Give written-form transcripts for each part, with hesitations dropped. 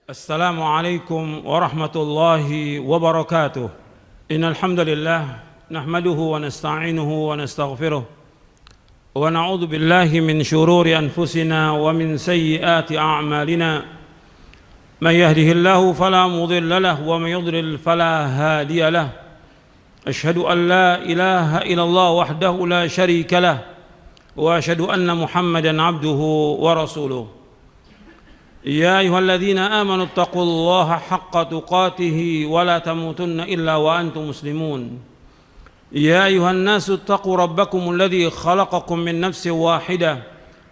السلام عليكم ورحمة الله وبركاته. إن الحمد لله نحمده ونستعينه ونستغفره ونعوذ بالله من شرور أنفسنا ومن سيئات أعمالنا. من يهده الله فلا مضل له ومن يضلل فلا هادي له. أشهد أن لا إله إلا الله وحده لا شريك له وأشهد أن محمدا عبده ورسوله. يا أيها الذين آمنوا اتقوا الله حق تقاته ولا تموتن إلا وأنتم مسلمون. يا أيها الناس اتقوا ربكم الذي خلقكم من نفس واحدة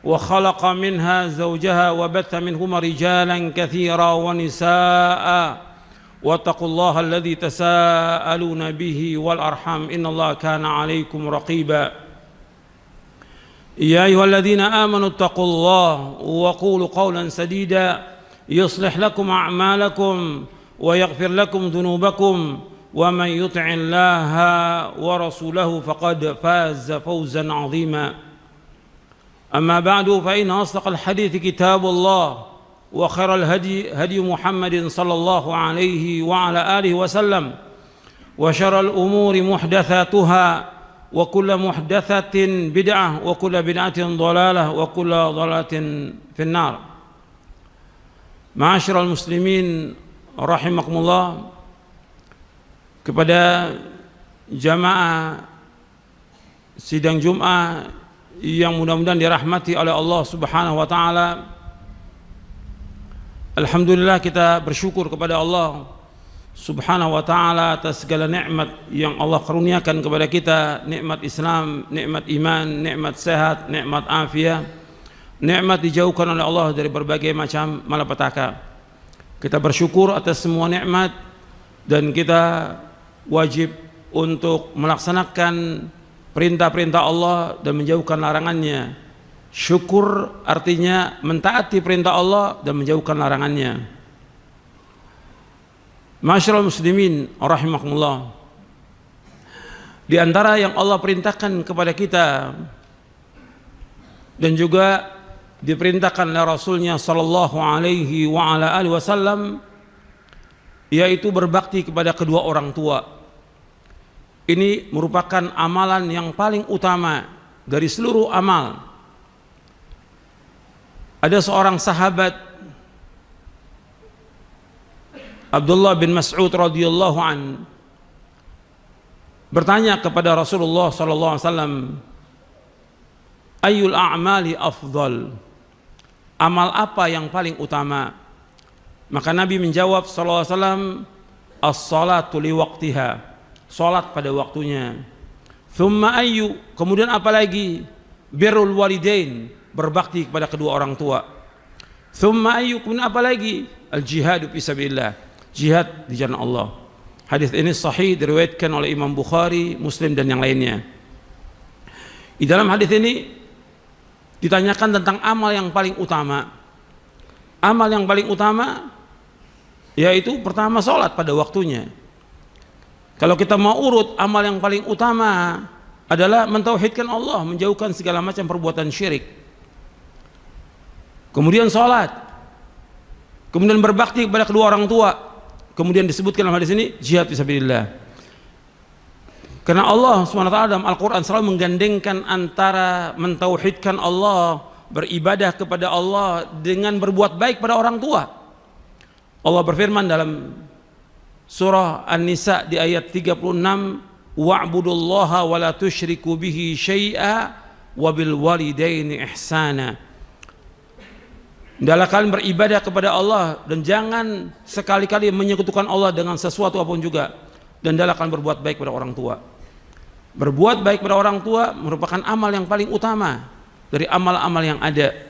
وخلق منها زوجها وبث منهما رجالا كثيرا ونساء واتقوا الله الذي تساءلون به والأرحام إن الله كان عليكم رقيبا. يا أيها الذين آمنوا اتقوا الله وقولوا قولا سديدا يصلح لكم أعمالكم ويغفر لكم ذنوبكم ومن يطع الله ورسوله فقد فاز فوزا عظيما. أما بعد فإن أصدق الحديث كتاب الله وخير الهدي هدي محمد صلى الله عليه وعلى آله وسلم وشر الأمور محدثاتها وكل محدثة بدعة وكل بدعة ضلالة وكل ضلالة في النار. Ma'asyiral muslimin rahimakumullah, kepada jamaah sidang Jumat yang mudah-mudahan dirahmati oleh Allah Subhanahu wa taala. Alhamdulillah, kita bersyukur kepada Allah Subhanahu wa ta'ala atas segala nikmat yang Allah karuniakan kepada kita, nikmat Islam, nikmat iman, nikmat sehat, nikmat afiat, nikmat dijauhkan oleh Allah dari berbagai macam malapetaka. Kita bersyukur atas semua nikmat dan kita wajib untuk melaksanakan perintah-perintah Allah dan menjauhkan larangannya. Syukur artinya mentaati perintah Allah dan menjauhkan larangannya. Ma'asyiral muslimin rahimakumullah, di antara yang Allah perintahkan kepada kita dan juga diperintahkan oleh Rasulnya sallallahu alaihi wa ala alihi wasallam, yaitu berbakti kepada kedua orang tua. Ini merupakan amalan yang paling utama dari seluruh amal. Ada seorang sahabat Abdullah bin Mas'ud radhiyallahu an bertanya kepada Rasulullah sallallahu alaihi wasallam, ayyul a'mali afdal? Amal apa yang paling utama? Maka Nabi menjawab sallallahu alaihi wasallam, as-salatu li waqtiha, salat pada waktunya. Thumma ayyu, kemudian apa lagi? Birrul walidain, berbakti kepada kedua orang tua. Thumma ayyu, kemudian apa lagi? Al-jihadu fi sabilillah, jihad di jalan Allah. Hadis ini sahih, diriwayatkan oleh Imam Bukhari, Muslim dan yang lainnya. Di dalam hadis ini ditanyakan tentang amal yang paling utama. Amal yang paling utama yaitu pertama salat pada waktunya. Kalau kita mau urut, amal yang paling utama adalah mentauhidkan Allah, menjauhkan segala macam perbuatan syirik. Kemudian salat, kemudian berbakti kepada kedua orang tua. Kemudian disebutkan dalam hadis ini jihad fisabilillah. Karena Allah SWT dalam Al-Quran selalu menggandengkan antara mentauhidkan Allah, beribadah kepada Allah dengan berbuat baik pada orang tua. Allah berfirman dalam surah An-Nisa di ayat 36, wa'budullaha wa la tusyriku bihi syai'a wa bil walidaini ihsana. Hendaklah kalian beribadah kepada Allah dan jangan sekali-kali menyekutukan Allah dengan sesuatu apapun juga, dan hendaklah kalian berbuat baik pada orang tua. Berbuat baik pada orang tua merupakan amal yang paling utama dari amal-amal yang ada.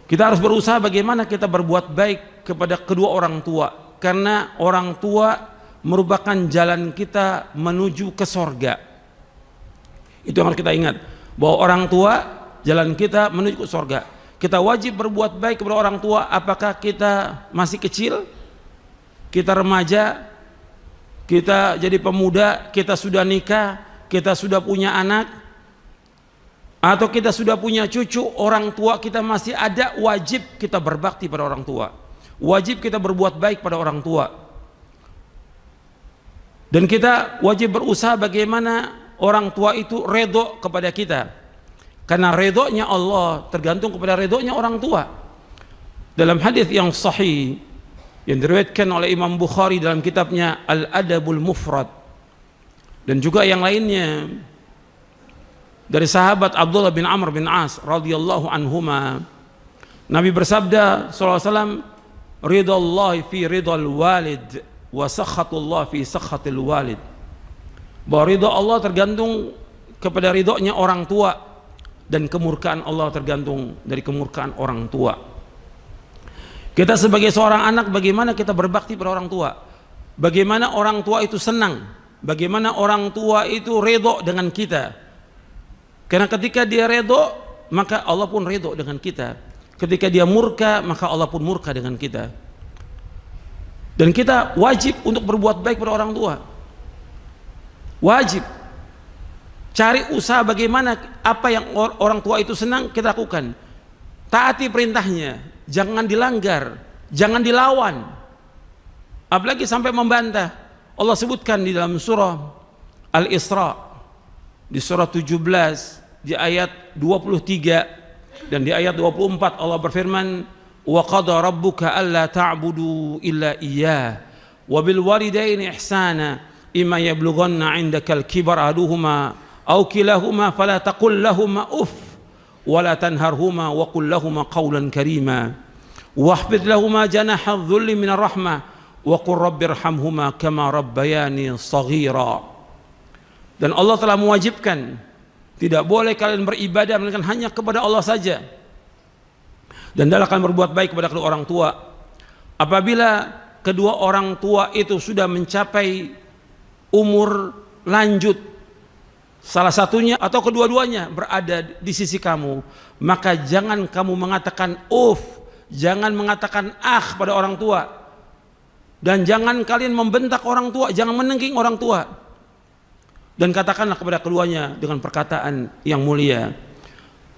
Kita harus berusaha bagaimana kita berbuat baik kepada kedua orang tua, karena orang tua merupakan jalan kita menuju ke sorga. Itu yang harus kita ingat, bahwa orang tua jalan kita menuju ke sorga. Kita wajib berbuat baik kepada orang tua, apakah kita masih kecil, kita remaja, kita jadi pemuda, kita sudah nikah, kita sudah punya anak, atau kita sudah punya cucu, orang tua kita masih ada, wajib kita berbakti pada orang tua. Wajib kita berbuat baik pada orang tua. Dan kita wajib berusaha bagaimana orang tua itu redho kepada kita. Karena redhonya Allah tergantung kepada redhonya orang tua. Dalam hadis yang sahih yang diriwayatkan oleh Imam Bukhari dalam kitabnya Al-Adabul Mufrad dan juga yang lainnya dari sahabat Abdullah bin Amr bin As radhiyallahu anhuma, Nabi bersabda sallallahu alaihi wasallam, "Ridallahi fi ridal walid wa sakhatullah fi sakhatil walid." Bahwa ridha Allah tergantung kepada ridhonya orang tua dan kemurkaan Allah tergantung dari kemurkaan orang tua. Kita sebagai seorang anak, bagaimana kita berbakti pada orang tua, bagaimana orang tua itu senang, bagaimana orang tua itu redho dengan kita. Karena ketika dia redho, maka Allah pun redho dengan kita. Ketika dia murka, maka Allah pun murka dengan kita. Dan kita wajib untuk berbuat baik pada orang tua. Wajib cari usaha bagaimana apa yang orang tua itu senang kita lakukan. Taati perintahnya, jangan dilanggar, jangan dilawan, apalagi sampai membantah. Allah sebutkan di dalam surah Al-Isra di surah 17 di ayat 23 dan di ayat 24 Allah berfirman, wa qada rabbuka alla ta'budu illa iyyah wa bil walidaini ihsana imma yablughanna 'indakal kibara ahaduhuma aw kilahuma fala taqul lahumā uff wa la tanharhuma wa qul lahumā qawlan karīmā wahfid lahumā janāha adh-dhulli minar rahmah wa qur rabbirhamhumā kamā rabbayānī shaghīrā. Dan Allah telah mewajibkan tidak boleh kalian beribadah melainkan hanya kepada Allah saja. Dan hendaklah kalian berbuat baik kepada kedua orang tua. Apabila kedua orang tua itu sudah mencapai umur lanjut, salah satunya atau kedua-duanya berada di sisi kamu, maka jangan kamu mengatakan jangan mengatakan pada orang tua, dan jangan kalian membentak orang tua, jangan menengking orang tua, dan katakanlah kepada keduanya dengan perkataan yang mulia,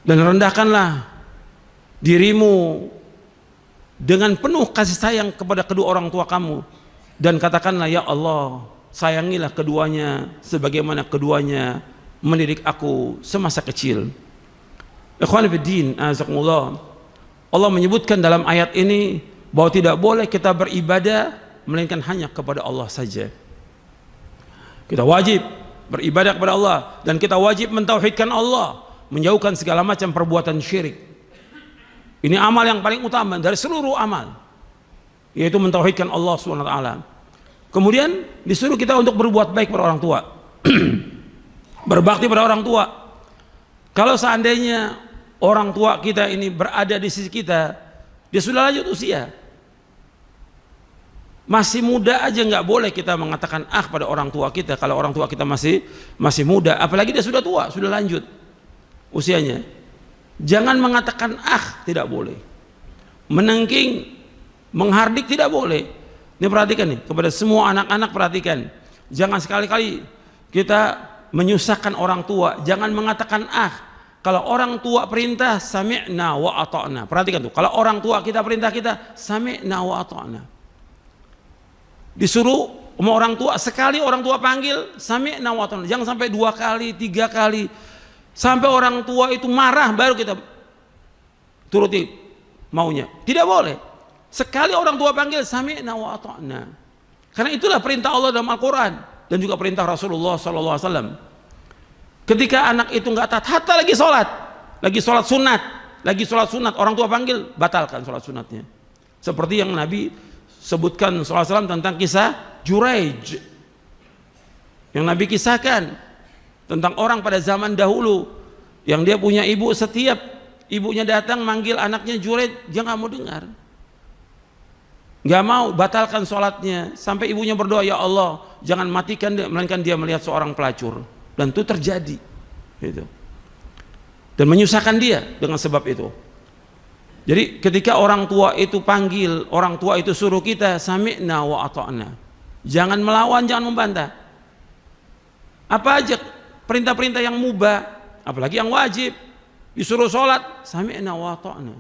dan rendahkanlah dirimu dengan penuh kasih sayang kepada kedua orang tua kamu, dan katakanlah, ya Allah, sayangilah keduanya sebagaimana keduanya mendidik aku semasa kecil. Ikhwan fiddin, azakumullah. Allah menyebutkan dalam ayat ini bahwa tidak boleh kita beribadah melainkan hanya kepada Allah saja. Kita wajib beribadah kepada Allah dan kita wajib mentauhidkan Allah, menjauhkan segala macam perbuatan syirik. Ini amal yang paling utama dari seluruh amal, yaitu mentauhidkan Allah SWT. Kemudian disuruh kita untuk berbuat baik pada orang tua, berbakti pada orang tua. Kalau seandainya orang tua kita ini berada di sisi kita, dia sudah lanjut usia, masih muda aja nggak boleh kita mengatakan pada orang tua kita. Kalau orang tua kita masih muda, apalagi dia sudah tua, sudah lanjut usianya, jangan mengatakan tidak boleh. Menengking, menghardik tidak boleh. Ini perhatikan nih, kepada semua anak-anak perhatikan, jangan sekali-kali kita menyusahkan orang tua. Jangan mengatakan kalau orang tua perintah sami'na wa ata'na. Perhatikan tuh, kalau orang tua kita perintah kita sami'na wa ata'na. Disuruh sama orang tua, sekali orang tua panggil sami'na wa ata'na. Jangan sampai 2 kali, 3 kali, sampai orang tua itu marah baru kita turuti maunya. Tidak boleh. Sekali orang tua panggil sami'na wa ata'na. Karena itulah perintah Allah dalam Al-Quran dan juga perintah Rasulullah SAW. Ketika anak itu nggak taat, hatta lagi sholat sunat, orang tua panggil, batalkan sholat sunatnya. Seperti yang Nabi sebutkan SAW tentang kisah Juraij, yang Nabi kisahkan tentang orang pada zaman dahulu yang dia punya ibu, setiap ibunya datang manggil anaknya Juraij, dia nggak mau dengar, nggak mau, batalkan sholatnya sampai ibunya berdoa, ya Allah jangan matikan dia, melainkan dia melihat seorang pelacur. Dan itu terjadi gitu. Dan menyusahkan dia dengan sebab itu. Jadi ketika orang tua itu panggil, orang tua itu suruh kita sami'na wa ata'na, jangan melawan, jangan membantah. Apa aja perintah-perintah yang mubah, apalagi yang wajib, disuruh sholat sami'na wa ata'na.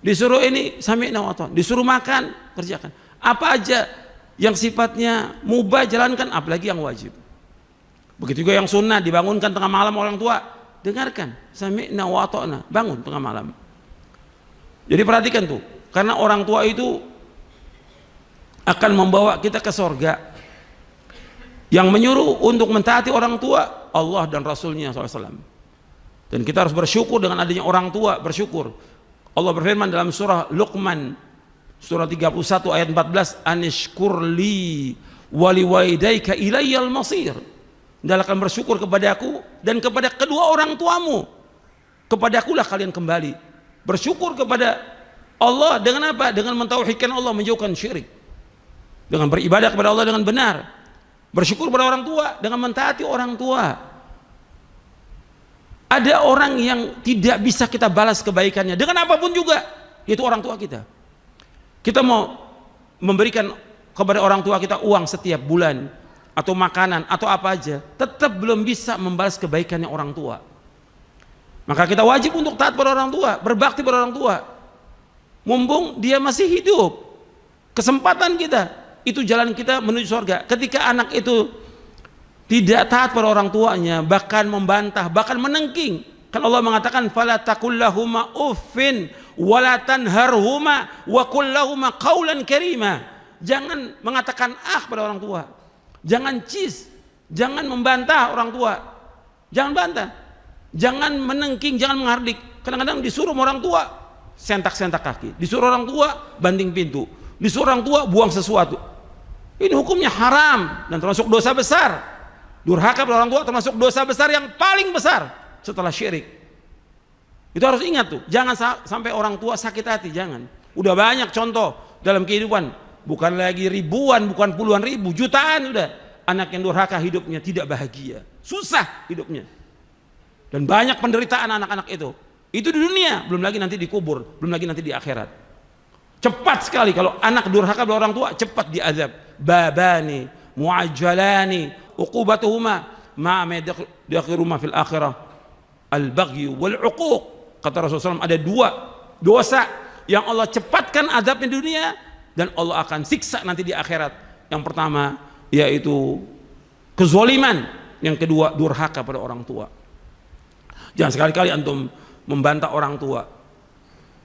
Disuruh ini sami'na wa ata'na, disuruh makan kerjakan. Apa aja yang sifatnya mubah jalankan, apalagi yang wajib. Begitu juga yang sunnah, dibangunkan tengah malam orang tua, dengarkan sami'na wa ata'na, bangun tengah malam. Jadi perhatikan tuh, karena orang tua itu akan membawa kita ke sorga. Yang menyuruh untuk mentaati orang tua Allah dan Rasulnya SAW. Dan kita harus bersyukur dengan adanya orang tua, bersyukur. Allah berfirman dalam surah Luqman surah 31 ayat 14, anishkurli waliwalidayka ilayyal masir. Hendaklah bersyukur kepadaku dan kepada kedua orang tuamu. Kepadakulah kalian kembali. Bersyukur kepada Allah dengan apa? Dengan mentauhidkan Allah, menjauhkan syirik. Dengan beribadah kepada Allah dengan benar. Bersyukur pada orang tua dengan mentaati orang tua. Ada orang yang tidak bisa kita balas kebaikannya dengan apapun juga, yaitu orang tua kita. Kita mau memberikan kepada orang tua kita uang setiap bulan atau makanan atau apa aja, tetap belum bisa membalas kebaikannya orang tua. Maka kita wajib untuk taat pada orang tua, berbakti pada orang tua. Mumpung dia masih hidup, kesempatan kita. Itu jalan kita menuju surga. Ketika anak itu tidak taat pada orang tuanya, bahkan membantah, bahkan menengking, kan Allah mengatakan fala taqul lahuma uffin wala tanharhuma wa qul lahuma qaulan karima. Jangan mengatakan pada orang tua, jangan cis, jangan membantah orang tua, jangan bantah, jangan menengking, jangan menghardik. Kadang-kadang disuruh orang tua sentak-sentak kaki, disuruh orang tua banting pintu, disuruh orang tua buang sesuatu. Ini hukumnya haram dan termasuk dosa besar. Durhaka pada orang tua termasuk dosa besar yang paling besar setelah syirik. Itu harus ingat tuh, jangan sampai orang tua sakit hati, jangan. Udah banyak contoh dalam kehidupan, bukan lagi ribuan, bukan puluhan ribu, jutaan udah. Anak yang durhaka hidupnya tidak bahagia, susah hidupnya. Dan banyak penderitaan anak-anak itu. Itu di dunia, belum lagi nanti dikubur, belum lagi nanti di akhirat. Cepat sekali kalau anak durhaka pada orang tua, cepat diazab. Babani muajjalani uqubatuhuma ma yakhiruma fil akhirah al-baghy wal uquq. Kata Rasulullah SAW, ada dua dosa yang Allah cepatkan azabnya di dunia dan Allah akan siksa nanti di akhirat. Yang pertama yaitu kezaliman, yang kedua durhaka pada orang tua. Jangan sekali-kali antum membantah orang tua,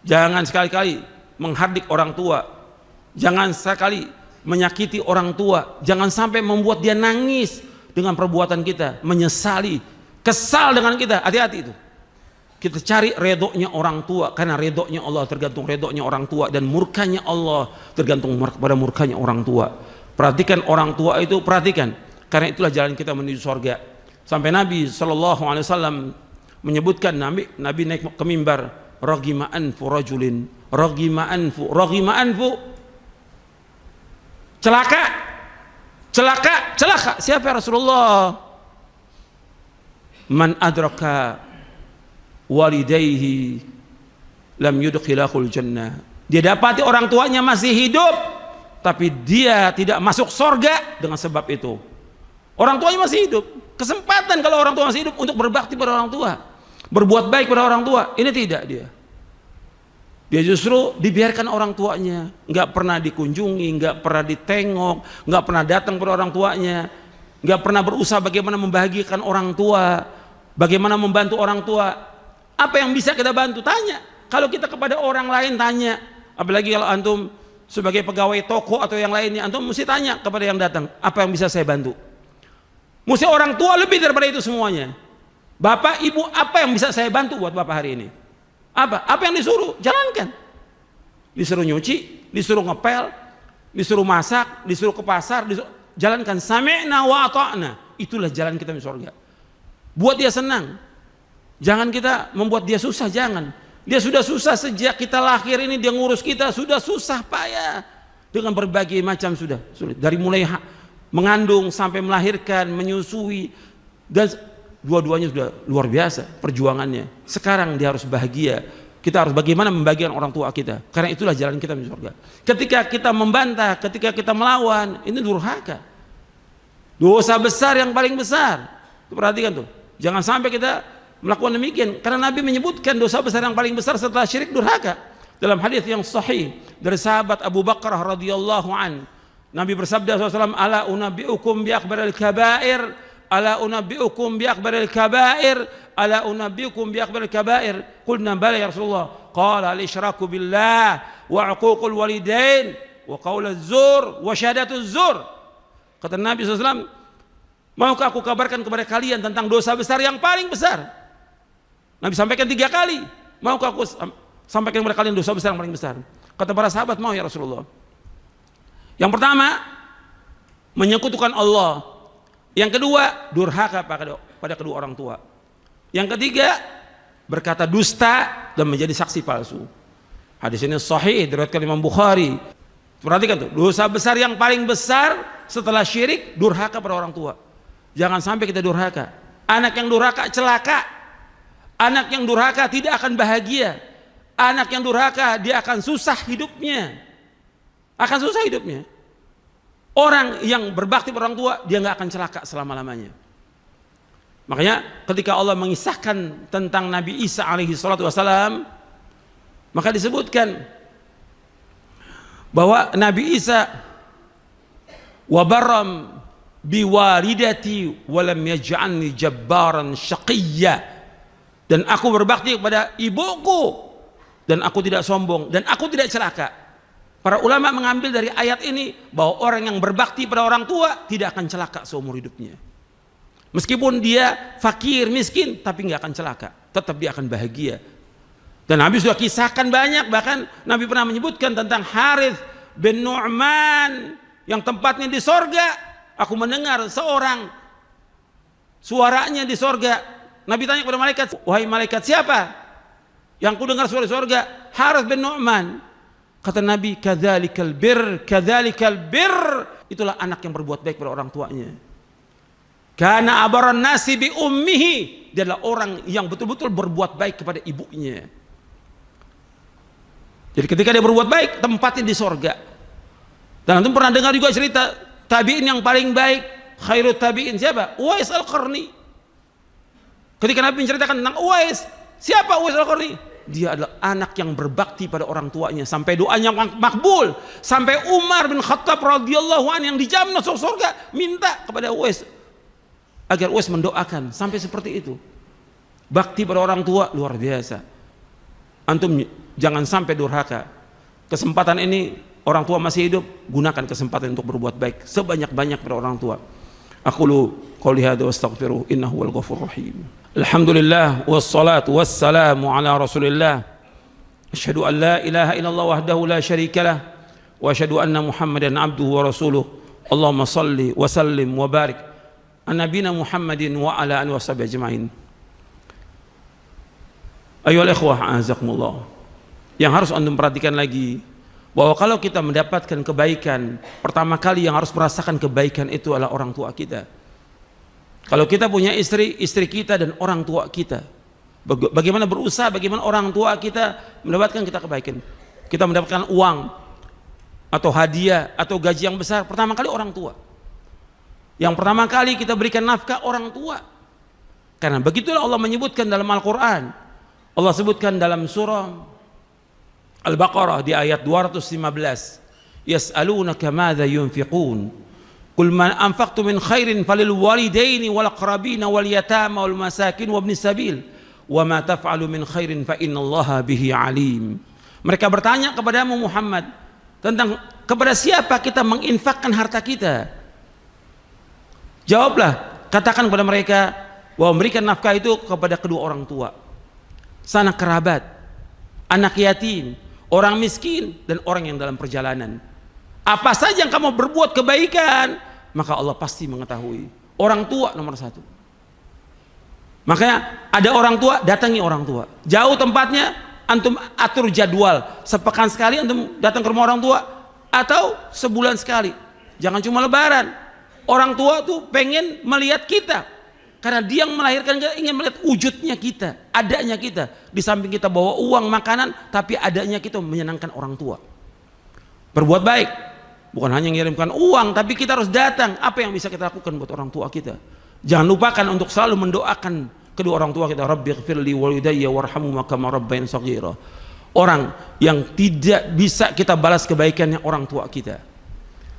jangan sekali-kali menghardik orang tua, jangan sekali menyakiti orang tua, jangan sampai membuat dia nangis dengan perbuatan kita, menyesali, kesal dengan kita. Hati-hati itu. Kita cari redonya orang tua, karena redonya Allah tergantung redonya orang tua, dan murkanya Allah tergantung pada murkanya orang tua. Perhatikan orang tua itu, perhatikan, karena itulah jalan kita menuju surga. Sampai Nabi SAW menyebutkan, Nabi naik ke mimbar, raghima anfu rajulin, raghima anfu, celaka, siapa ya Rasulullah? Man adraka walidayhi lam yudkhilahul jannah. Dia dapati orang tuanya masih hidup, tapi dia tidak masuk surga dengan sebab itu. Orang tuanya masih hidup, kesempatan kalau orang tua masih hidup untuk berbakti pada orang tua, berbuat baik pada orang tua. Ini tidak dia justru dibiarkan orang tuanya, nggak pernah dikunjungi, nggak pernah ditengok, nggak pernah datang pada orang tuanya, nggak pernah berusaha bagaimana membahagiakan orang tua, bagaimana membantu orang tua. Apa yang bisa kita bantu? Tanya. Kalau kita kepada orang lain tanya, apalagi kalau antum sebagai pegawai toko atau yang lainnya, antum mesti tanya kepada yang datang, apa yang bisa saya bantu? Mesti orang tua lebih daripada itu semuanya. Bapak, ibu, apa yang bisa saya bantu buat bapak hari ini? Apa yang disuruh? Jalankan. Disuruh nyuci, disuruh ngepel, disuruh masak, disuruh ke pasar, jalankan. Sami'na wa ata'na. Itulah jalan kita menuju surga. Buat dia senang. Jangan kita membuat dia susah, jangan. Dia sudah susah sejak kita lahir ini, dia ngurus kita sudah susah payah dengan berbagai macam sudah sulit. Dari mulai mengandung sampai melahirkan, menyusui, dan dua-duanya sudah luar biasa perjuangannya. Sekarang dia harus bahagia. Kita harus bagaimana membahagiakan orang tua kita, karena itulah jalan kita menuju surga. Ketika kita membantah, ketika kita melawan, ini durhaka, dosa besar yang paling besar. Perhatikan tuh, jangan sampai kita melakukan demikian, karena Nabi menyebutkan dosa besar yang paling besar setelah syirik durhaka. dalam hadis yang sahih dari sahabat Abu Bakar radhiyallahu an, Nabi bersabda SAW, ala unabbiukum bi akbaril kabair, ala unabbiukum bi akbaril kabair, ala unabbiukum bi akbaril kabair. Qulna bala ya Rasulullah. Qala al-isyraku billah wa 'uququl walidain wa qaulaz zur wa syahadatuz zur. Kata Nabi SAW, maukah aku kabarkan kepada kalian tentang dosa besar yang paling besar? Nabi sampaikan 3 kali. Maukah aku sampaikan kepada kalian dosa besar yang paling besar? Kata para sahabat, mau ya Rasulullah. Yang pertama, menyekutukan Allah. Yang kedua, durhaka pada kedua orang tua. Yang ketiga, berkata dusta dan menjadi saksi palsu. Hadis ini sahih diriwayatkan Imam Bukhari. Perhatikan tuh, dosa besar yang paling besar setelah syirik, durhaka pada orang tua. Jangan sampai kita durhaka. Anak yang durhaka celaka. Anak yang durhaka tidak akan bahagia. Anak yang durhaka dia akan susah hidupnya. Akan susah hidupnya. Orang yang berbakti pada orang tua, dia nggak akan celaka selama-lamanya. Makanya ketika Allah mengisahkan tentang Nabi Isa alaihi salatu wassalam, maka disebutkan bahwa Nabi Isa wabaram biwalidati walam yaj'alni jabbaran syaqiyya, dan aku berbakti kepada ibuku dan aku tidak sombong dan aku tidak celaka. Para ulama mengambil dari ayat ini bahwa orang yang berbakti pada orang tua tidak akan celaka seumur hidupnya. Meskipun dia fakir, miskin, tapi nggak akan celaka, tetap dia akan bahagia. Dan Nabi sudah kisahkan banyak, bahkan Nabi pernah menyebutkan tentang Harith bin Nu'man yang tempatnya di sorga. Aku mendengar seorang suaranya di sorga. Nabi tanya kepada malaikat, wahai malaikat, siapa yang ku dengar suara di sorga? Harith bin Nu'man. Kata Nabi, kadzalikal bir, kadzalikal bir. Itulah anak yang berbuat baik pada orang tuanya. Kana abaran nasi bi ummihi, dia adalah orang yang betul-betul berbuat baik kepada ibunya. Jadi ketika dia berbuat baik, tempatnya di sorga. Dan antum pernah dengar juga cerita tabi'in yang paling baik, khairut tabi'in siapa? Uwais Al-Qarni. Ketika Nabi menceritakan tentang Uwais, siapa Uwais Al-Qarni? Dia adalah anak yang berbakti pada orang tuanya sampai doanya makbul, sampai Umar bin Khattab radhiyallahu anhu yang dijamin masuk surga minta kepada Uwais agar Uwais mendoakan, sampai seperti itu. Bakti pada orang tua luar biasa. Antum jangan sampai durhaka. Kesempatan ini orang tua masih hidup, gunakan kesempatan untuk berbuat baik sebanyak-banyak pada orang tua. Aqulu qouli hadza wastaghfiruh innahu wal ghafurur rahim. Alhamdulillah wassalatu wassalamu ala Rasulillah. Asyhadu an la ilaha illallah wahdahu la syarika lah wa asyhadu anna Muhammadan abduhu wa rasuluh. Allahumma salli wa sallim wa barik ala nabiyina Muhammadin wa ala alihi washabihi ajmain. Ayyuhal ikhwah a'azakumullah. Yang harus antum perhatikan lagi, bahwa kalau kita mendapatkan kebaikan, pertama kali yang harus merasakan kebaikan itu adalah orang tua kita. Kalau kita punya istri, istri kita dan orang tua kita, bagaimana berusaha, bagaimana orang tua kita mendapatkan kita kebaikan. Kita mendapatkan uang atau hadiah atau gaji yang besar, pertama kali orang tua. Yang pertama kali kita berikan nafkah orang tua. Karena begitulah Allah menyebutkan dalam Al-Quran. Allah sebutkan dalam surah Al-Baqarah di ayat 215, yas'alunaka madza yunfiqun qul ma anfaqtum min khairin falil walidaini wal aqrabina wal yatama wal masakin wabnis sabil wa ma taf'alu min khairin fa innallaha bihi alim. Mereka bertanya kepadamu Muhammad tentang kepada siapa kita menginfakkan harta kita. Jawablah, katakan kepada mereka bahwa memberikan nafkah itu kepada kedua orang tua, sanak kerabat, anak yatim, orang miskin, dan orang yang dalam perjalanan. Apa saja yang kamu berbuat kebaikan, maka Allah pasti mengetahui. Orang tua nomor satu. Makanya ada orang tua, datangi orang tua. Jauh tempatnya, antum atur jadwal. Sepekan sekali antum datang ke rumah orang tua, atau sebulan sekali. Jangan cuma lebaran. Orang tua tuh pengen melihat kita, karena dia yang melahirkan kita ingin melihat wujudnya kita, adanya kita. Di samping kita bawa uang, makanan, tapi adanya kita menyenangkan orang tua. Berbuat baik, bukan hanya mengirimkan uang, tapi kita harus datang. Apa yang bisa kita lakukan buat orang tua kita? Jangan lupakan untuk selalu mendoakan kedua orang tua kita. Rabbighfirli walidayya warhamhuma kama rabbayani shaghira. orang yang tidak bisa kita balas kebaikannya orang tua kita.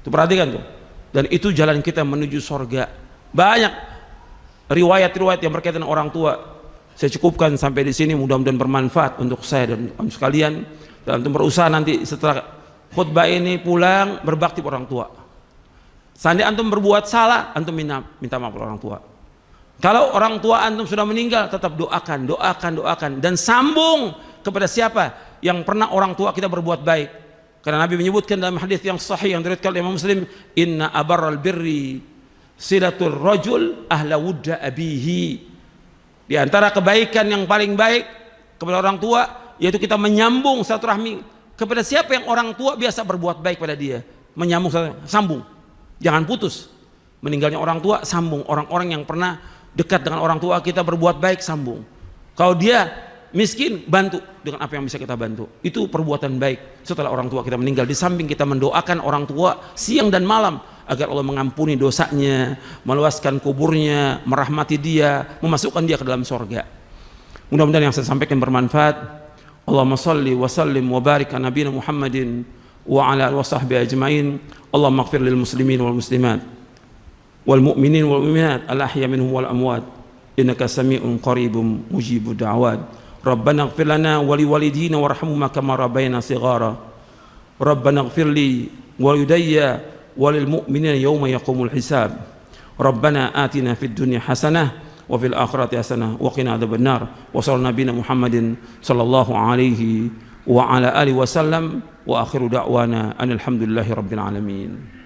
Tuh perhatikan tuh. Dan itu jalan kita menuju surga. Banyak riwayat-riwayat yang berkaitan dengan orang tua. Saya cukupkan sampai di sini, mudah-mudahan bermanfaat untuk saya dan sekalian. Dan untuk berusaha nanti setelah khutbah ini pulang berbakti pada orang tua. Seandainya antum berbuat salah, antum minta maaf pada orang tua. Kalau orang tua antum sudah meninggal, tetap doakan dan sambung kepada siapa yang pernah orang tua kita berbuat baik. Karena Nabi menyebutkan dalam hadis yang sahih yang diriwayatkan oleh Imam Muslim, inna abarral birri silatul rajul ahla wudda abihi. Di antara kebaikan yang paling baik kepada orang tua yaitu kita menyambung silaturahmi kepada siapa yang orang tua biasa berbuat baik pada dia. Menyambung, sambung, jangan putus. Meninggalnya orang tua, sambung. Orang-orang yang pernah dekat dengan orang tua kita berbuat baik, sambung. Kalau dia miskin, bantu dengan apa yang bisa kita bantu. Itu perbuatan baik setelah orang tua kita meninggal. Di samping kita mendoakan orang tua siang dan malam agar Allah mengampuni dosanya, meluaskan kuburnya, merahmati dia, memasukkan dia ke dalam surga. Mudah-mudahan yang saya sampaikan bermanfaat. Allahumma salli wa sallim wa barik ala nabiyina Muhammadin wa ala alihi wa sahbihi ajmain. Allahumma ighfir lil muslimin wal muslimat wal mu'minin wal mu'minat al ahya minhum wal amwat innaka sami'un qaribun mujibud da'wat. Rabbana ighfir lana wa li walidina warhamhuma kama rabbayana shighara. Rabbana ighfir li wa lidayya wa lil mu'minina yawma yaqumul hisab. Rabbana atina fid dunya hasanah wa fil akhirati hasanah wa qina adzabannar. Wa sallallahu nabiyana Muhammadin sallallahu alaihi wa ala alihi wasallam wa akhiru da'wana alhamdulillahi rabbil alamin.